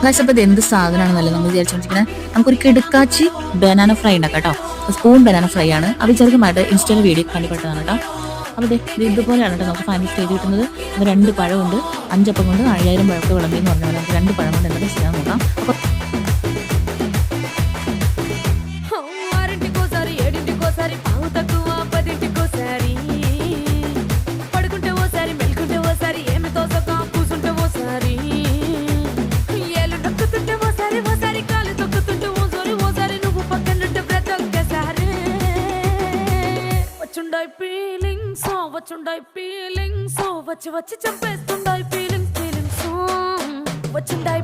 അപ്പോൾ ഇത് എന്ത് സാധനമാണെന്നല്ല നമ്മൾ വിചാരിച്ചുകൊണ്ടിരിക്കുന്നത്. നമുക്കൊരു കിടുക്കാച്ചി ബനാന ഫ്രൈ ഉണ്ടാക്കാം കേട്ടോ. സ്പൂൺ ബനാന ഫ്രൈ ആണ്. അത് ചെറുതായിട്ട് ഇൻസ്റ്റന്റ് വീഡിയോ കണ്ടുപെട്ടതാണ് കേട്ടോ. അപ്പോൾ ഇതുപോലെയാണ് കേട്ടോ നമുക്ക് ഫൈനൽ സ്റ്റേജ് കിട്ടുന്നത്. അത് 2 പഴമുണ്ട്, 5 അപ്പം കൊണ്ട് 5000 പഴമൊക്കെ വിളമ്പി എന്ന് പറഞ്ഞാൽ നമുക്ക് 2 പഴം കൊണ്ട് എന്തൊക്കെ ചെയ്യാൻ നോക്കാം. അപ്പോൾ వచ్చి చంపేస్తుండాయి ఫీలింగ్స్ వచ్చుండాయి